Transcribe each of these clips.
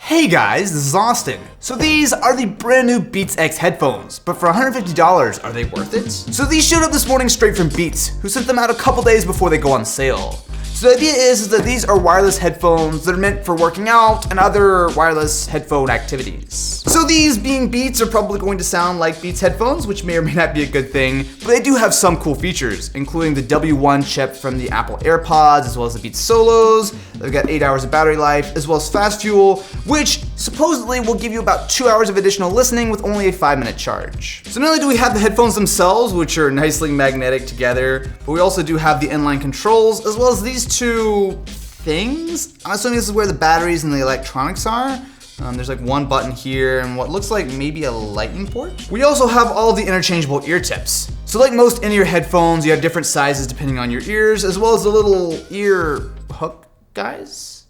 Hey guys, this is Austin. So these are the brand new Beats X headphones, but for $150, are they worth it? So these showed up this morning straight from Beats, who sent them out a couple days before they go on sale. So the idea is that these are wireless headphones that are meant for working out and other wireless headphone activities. So these, being Beats, are probably going to sound like Beats headphones, which may or may not be a good thing, but they do have some cool features, including the W1 chip from the Apple AirPods, as well as the Beats Solos. They've got 8 hours of battery life, as well as fast fuel, which supposedly will give you about 2 hours of additional listening with only a 5-minute charge. So not only do we have the headphones themselves, which are nicely magnetic together, but we also do have the inline controls, as well as these two things. I'm assuming this is where the batteries and the electronics are. There's like one button here and what looks like maybe a lightning port. We also have all of the interchangeable ear tips. So like most in-ear headphones, you have different sizes depending on your ears, as well as the little ear hook guys.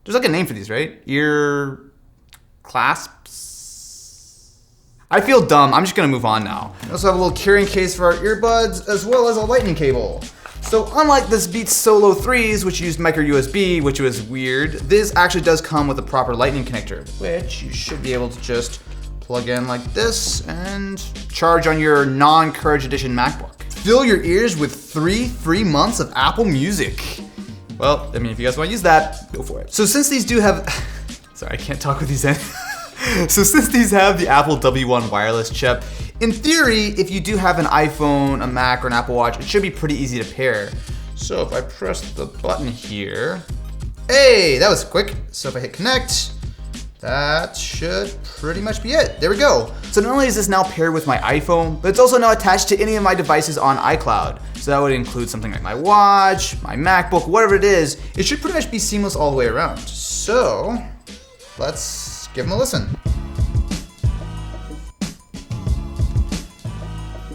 There's like a name for these, right? Ear clasps? I feel dumb, I'm just gonna move on now. We also have a little carrying case for our earbuds, as well as a lightning cable. So unlike this Beats Solo 3s, which used micro USB, which was weird, this actually does come with a proper lightning connector, which you should be able to just plug in like this and charge on your non-Courage Edition MacBook. Fill your ears with 3 free months of Apple Music. Well, I mean, if you guys want to use that, go for it. So since these do have, sorry, I can't talk with these in. So since these have the Apple W1 wireless chip, in theory, if you do have an iPhone, a Mac, or an Apple Watch, it should be pretty easy to pair. So if I press the button here, hey, that was quick. So if I hit connect, that should pretty much be it. There we go. So not only is this now paired with my iPhone, but it's also now attached to any of my devices on iCloud. So that would include something like my watch, my MacBook, whatever it is. It should pretty much be seamless all the way around. So let's give them a listen.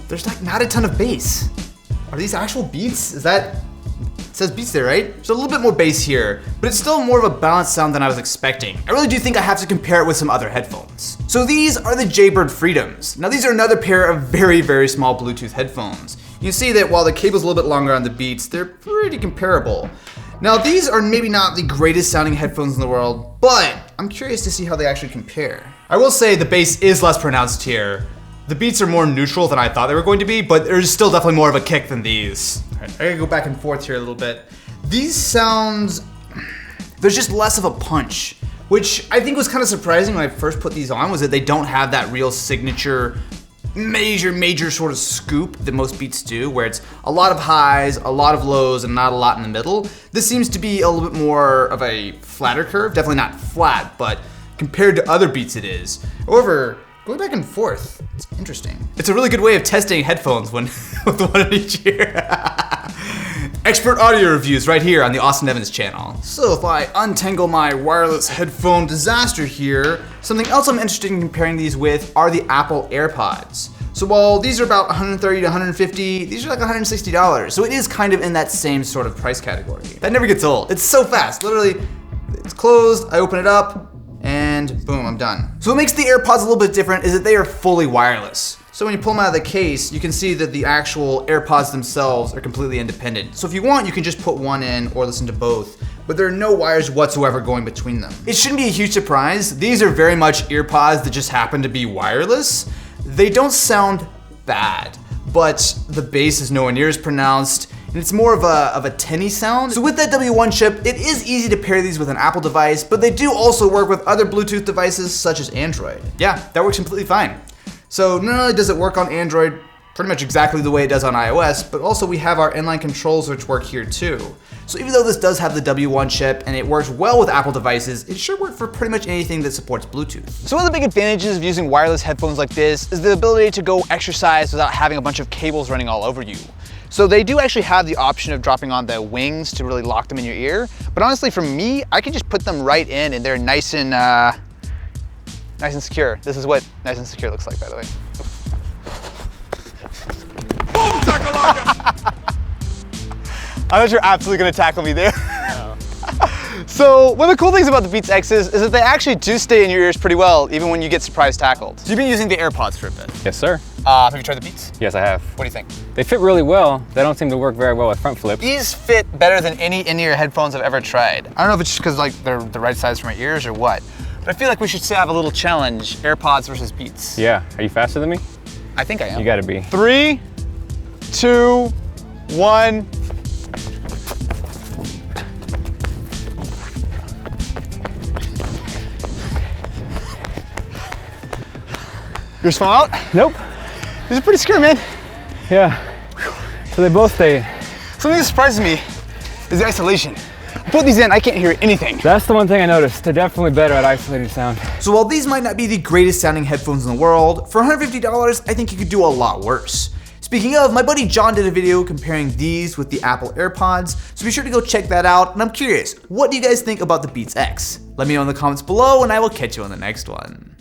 There's like not a ton of bass. Are these actual Beats? Is that, it says Beats there, right? There's a little bit more bass here, but it's still more of a balanced sound than I was expecting. I really do think I have to compare it with some other headphones. So these are the Jaybird Freedoms. Now these are another pair of very, very small Bluetooth headphones. You can see that while the cable's a little bit longer on the Beats, they're pretty comparable. Now these are maybe not the greatest sounding headphones in the world, but I'm curious to see how they actually compare. I will say the bass is less pronounced here. The Beats are more neutral than I thought they were going to be, but there's still definitely more of a kick than these. All right, I gotta go back and forth here a little bit. These sounds, there's just less of a punch, which I think was kind of surprising when I first put these on, was that they don't have that real signature major sort of scoop that most Beats do, where it's a lot of highs, a lot of lows, and not a lot in the middle. This seems to be a little bit more of a flatter curve, definitely not flat, but compared to other Beats it is. However, going back and forth, it's interesting. It's a really good way of testing headphones when with one in each ear. Expert audio reviews right here on the Austin Evans channel. So if I untangle my wireless headphone disaster here, something else I'm interested in comparing these with are the Apple AirPods. So while these are about $130 to $150, these are like $160. So it is kind of in that same sort of price category. That never gets old. It's so fast. Literally, it's closed, I open it up, and boom, I'm done. So what makes the AirPods a little bit different is that they are fully wireless. So when you pull them out of the case, you can see that the actual AirPods themselves are completely independent. So if you want, you can just put one in or listen to both, but there are no wires whatsoever going between them. It shouldn't be a huge surprise. These are very much EarPods that just happen to be wireless. They don't sound bad, but the bass is nowhere near as pronounced, and it's more of a tinny sound. So with that W1 chip, it is easy to pair these with an Apple device, but they do also work with other Bluetooth devices such as Android. Yeah, that works completely fine. So not only does it work on Android pretty much exactly the way it does on iOS, but also we have our inline controls which work here too. So even though this does have the W1 chip and it works well with Apple devices, it should work for pretty much anything that supports Bluetooth. So one of the big advantages of using wireless headphones like this is the ability to go exercise without having a bunch of cables running all over you. So they do actually have the option of dropping on the wings to really lock them in your ear. But honestly, for me, I can just put them right in and they're nice and secure. This is what nice and secure looks like, by the way. Boom, chakalaka! I thought you were absolutely gonna tackle me there. No. So one of the cool things about the Beats X's is that they actually do stay in your ears pretty well, even when you get surprise tackled. So you've been using the AirPods for a bit. Yes, sir. Have you tried the Beats? Yes, I have. What do you think? They fit really well. They don't seem to work very well with front flips. These fit better than any in-ear headphones I've ever tried. I don't know if it's just because like they're the right size for my ears or what. But I feel like we should have a little challenge, AirPods versus Beats. Yeah, are you faster than me? I think I am. You gotta be. 3, 2, 1. Yours fall out? Nope. This is pretty scary, man. Yeah. So they both stayed. Something that surprises me is the isolation. I put these in, I can't hear anything. That's the one thing I noticed. They're definitely better at isolating sound. So while these might not be the greatest sounding headphones in the world, for $150, I think you could do a lot worse. Speaking of, my buddy John did a video comparing these with the Apple AirPods, so be sure to go check that out, and I'm curious, what do you guys think about the Beats X? Let me know in the comments below, and I will catch you on the next one.